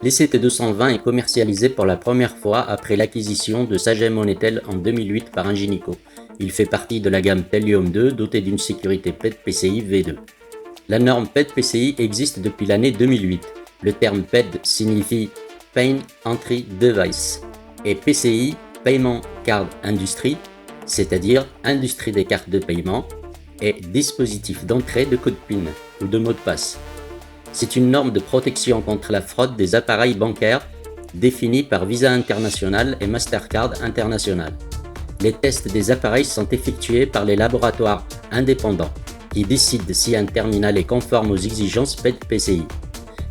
L'ICT220 est commercialisé pour la première fois après l'acquisition de Sagem Monetel en 2008 par Ingenico. Il fait partie de la gamme Telium 2 dotée d'une sécurité PED-PCI V2. La norme PED-PCI existe depuis l'année 2008. Le terme PED signifie Pay Entry Device et PCI, Payment Card Industry, c'est-à-dire industrie des cartes de paiement et dispositif d'entrée de code PIN ou de mot de passe. C'est une norme de protection contre la fraude des appareils bancaires définie par Visa International et Mastercard International. Les tests des appareils sont effectués par les laboratoires indépendants qui décident si un terminal est conforme aux exigences PED-PCI.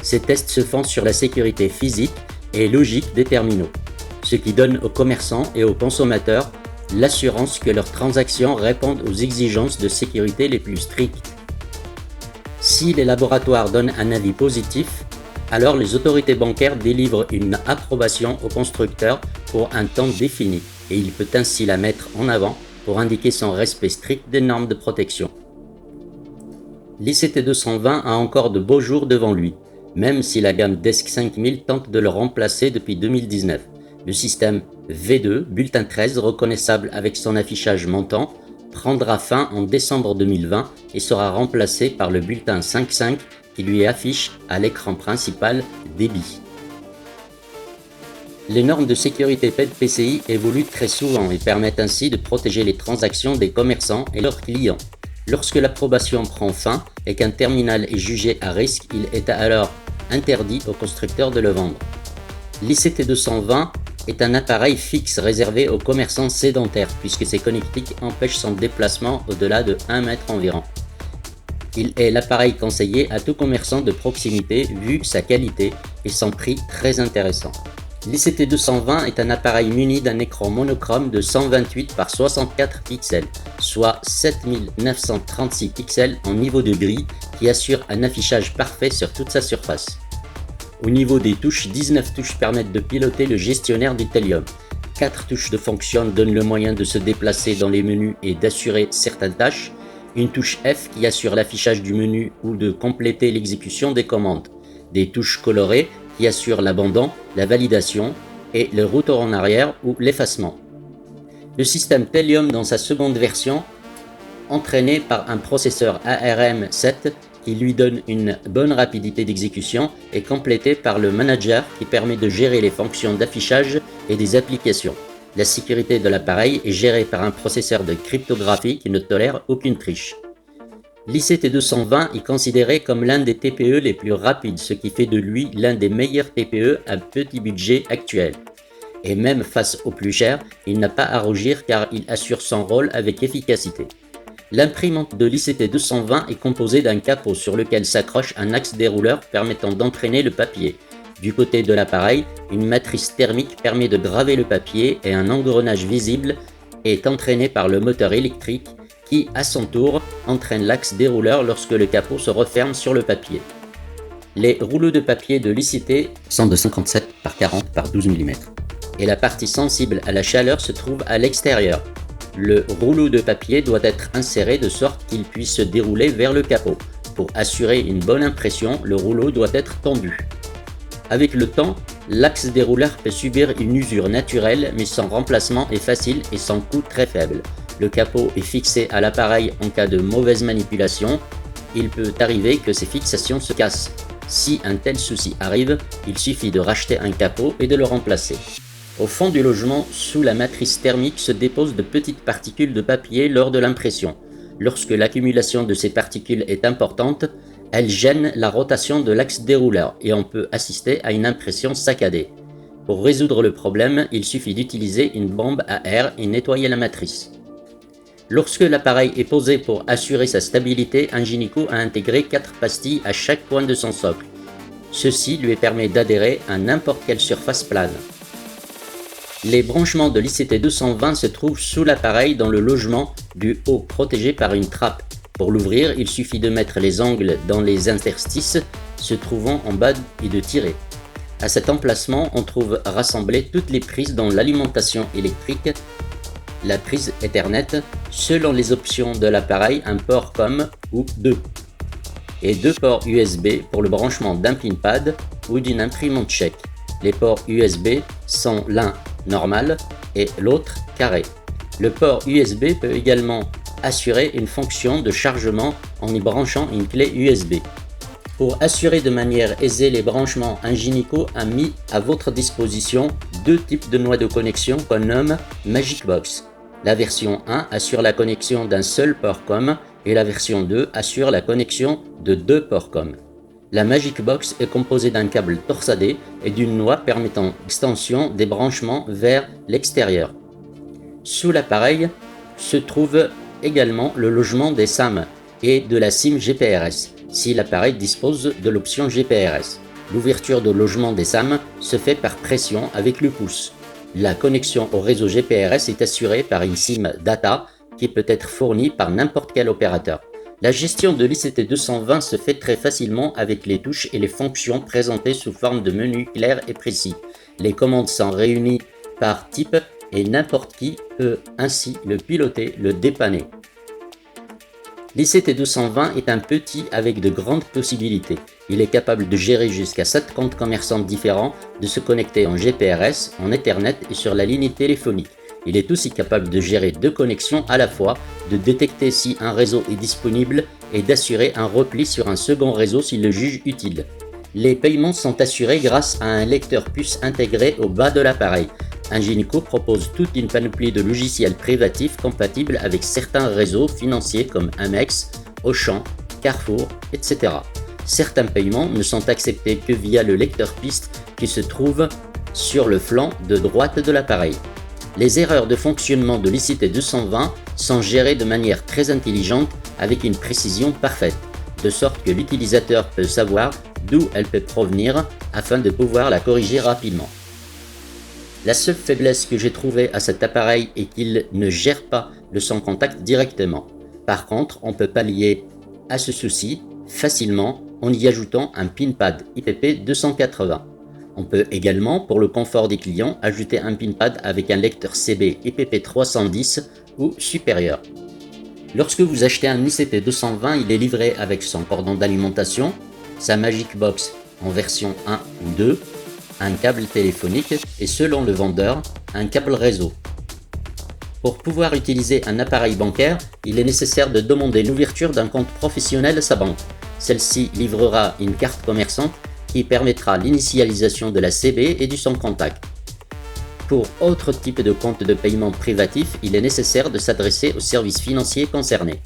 Ces tests se font sur la sécurité physique et logique des terminaux, ce qui donne aux commerçants et aux consommateurs l'assurance que leurs transactions répondent aux exigences de sécurité les plus strictes. Si les laboratoires donnent un avis positif, alors les autorités bancaires délivrent une approbation au constructeur pour un temps défini et il peut ainsi la mettre en avant pour indiquer son respect strict des normes de protection. L'ICT220 a encore de beaux jours devant lui, même si la gamme Desk 5000 tente de le remplacer depuis 2019. Le système V2 Bulletin 13, reconnaissable avec son affichage montant, prendra fin en décembre 2020 et sera remplacé par le Bulletin 5.5 qui lui affiche à l'écran principal débit. Les normes de sécurité PED-PCI évoluent très souvent et permettent ainsi de protéger les transactions des commerçants et leurs clients. Lorsque l'approbation prend fin et qu'un terminal est jugé à risque, il est alors interdit au constructeur de le vendre. L'ICT220 est un appareil fixe réservé aux commerçants sédentaires puisque ses connectiques empêchent son déplacement au-delà de 1 mètre environ. Il est l'appareil conseillé à tout commerçant de proximité vu sa qualité et son prix très intéressant. L'ICT220 est un appareil muni d'un écran monochrome de 128 par 64 pixels, soit 7936 pixels en niveau de gris qui assure un affichage parfait sur toute sa surface. Au niveau des touches, 19 touches permettent de piloter le gestionnaire du Telium. 4 touches de fonction donnent le moyen de se déplacer dans les menus et d'assurer certaines tâches. Une touche F qui assure l'affichage du menu ou de compléter l'exécution des commandes. Des touches colorées qui assurent l'abandon, la validation et le retour en arrière ou l'effacement. Le système Telium dans sa seconde version, entraîné par un processeur ARM7 qui lui donne une bonne rapidité d'exécution, est complété par le manager qui permet de gérer les fonctions d'affichage et des applications. La sécurité de l'appareil est gérée par un processeur de cryptographie qui ne tolère aucune triche. L'ICT220 est considéré comme l'un des TPE les plus rapides, ce qui fait de lui l'un des meilleurs TPE à petit budget actuel. Et même face au plus cher, il n'a pas à rougir car il assure son rôle avec efficacité. L'imprimante de l'ICT220 est composée d'un capot sur lequel s'accroche un axe dérouleur permettant d'entraîner le papier. Du côté de l'appareil, une matrice thermique permet de graver le papier et un engrenage visible est entraîné par le moteur électrique qui, à son tour, entraîne l'axe dérouleur lorsque le capot se referme sur le papier. Les rouleaux de papier de l'ICT sont de 57 par 40 par 12 mm et la partie sensible à la chaleur se trouve à l'extérieur. Le rouleau de papier doit être inséré de sorte qu'il puisse se dérouler vers le capot. Pour assurer une bonne impression, le rouleau doit être tendu. Avec le temps, l'axe dérouleur peut subir une usure naturelle, mais son remplacement est facile et son coût très faible. Le capot est fixé à l'appareil en cas de mauvaise manipulation. Il peut arriver que ces fixations se cassent. Si un tel souci arrive, il suffit de racheter un capot et de le remplacer. Au fond du logement, sous la matrice thermique, se déposent de petites particules de papier lors de l'impression. Lorsque l'accumulation de ces particules est importante, elles gênent la rotation de l'axe dérouleur et on peut assister à une impression saccadée. Pour résoudre le problème, il suffit d'utiliser une bombe à air et nettoyer la matrice. Lorsque l'appareil est posé pour assurer sa stabilité, Ingenico a intégré 4 pastilles à chaque coin de son socle. Ceci lui permet d'adhérer à n'importe quelle surface plane. Les branchements de l'ICT220 se trouvent sous l'appareil dans le logement du haut protégé par une trappe. Pour l'ouvrir, il suffit de mettre les ongles dans les interstices se trouvant en bas et de tirer. À cet emplacement, on trouve rassemblées toutes les prises dans l'alimentation électrique, la prise Ethernet, selon les options de l'appareil, un port COM ou 2, et 2 ports USB pour le branchement d'un pinpad ou d'une imprimante chèque. Les ports USB sont l'un normal et l'autre carré. Le port USB peut également assurer une fonction de chargement en y branchant une clé USB. Pour assurer de manière aisée les branchements, Ingenico a mis à votre disposition deux types de noix de connexion qu'on nomme Magic Box. La version 1 assure la connexion d'un seul port COM et la version 2 assure la connexion de deux ports COM. La Magic Box est composée d'un câble torsadé et d'une noix permettant l'extension des branchements vers l'extérieur. Sous l'appareil se trouve également le logement des SAM et de la SIM GPRS, si l'appareil dispose de l'option GPRS. L'ouverture de logement des SAM se fait par pression avec le pouce. La connexion au réseau GPRS est assurée par une SIM data qui peut être fournie par n'importe quel opérateur. La gestion de l'ICT220 se fait très facilement avec les touches et les fonctions présentées sous forme de menu clair et précis. Les commandes sont réunies par type et n'importe qui peut ainsi le piloter, le dépanner. L'ICT220 est un petit avec de grandes possibilités. Il est capable de gérer jusqu'à 7 comptes commerçants différents, de se connecter en GPRS, en Ethernet et sur la ligne téléphonique. Il est aussi capable de gérer deux connexions à la fois, de détecter si un réseau est disponible et d'assurer un repli sur un second réseau s'il le juge utile. Les paiements sont assurés grâce à un lecteur puce intégré au bas de l'appareil. Ingenico propose toute une panoplie de logiciels privatifs compatibles avec certains réseaux financiers comme Amex, Auchan, Carrefour, etc. Certains paiements ne sont acceptés que via le lecteur piste qui se trouve sur le flanc de droite de l'appareil. Les erreurs de fonctionnement de l'ICT220 sont gérées de manière très intelligente avec une précision parfaite, de sorte que l'utilisateur peut savoir d'où elle peut provenir afin de pouvoir la corriger rapidement. La seule faiblesse que j'ai trouvée à cet appareil est qu'il ne gère pas le sans contact directement. Par contre, on peut pallier à ce souci facilement en y ajoutant un pinpad IPP280. On peut également, pour le confort des clients, ajouter un pinpad avec un lecteur CB IPP310 ou supérieur. Lorsque vous achetez un ICT220, il est livré avec son cordon d'alimentation, sa Magic Box en version 1 ou 2, un câble téléphonique et selon le vendeur, un câble réseau. Pour pouvoir utiliser un appareil bancaire, il est nécessaire de demander l'ouverture d'un compte professionnel à sa banque. Celle-ci livrera une carte commerçante qui permettra l'initialisation de la CB et du sans contact. Pour autre type de compte de paiement privatif, il est nécessaire de s'adresser au service financier concerné.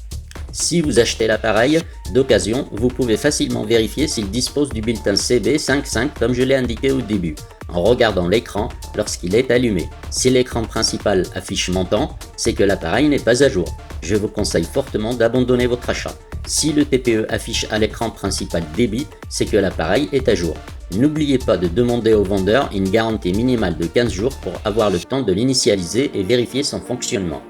Si vous achetez l'appareil d'occasion, vous pouvez facilement vérifier s'il dispose du bulletin CB55 comme je l'ai indiqué au début, en regardant l'écran lorsqu'il est allumé. Si l'écran principal affiche montant, c'est que l'appareil n'est pas à jour. Je vous conseille fortement d'abandonner votre achat. Si le TPE affiche à l'écran principal débit, c'est que l'appareil est à jour. N'oubliez pas de demander au vendeur une garantie minimale de 15 jours pour avoir le temps de l'initialiser et vérifier son fonctionnement.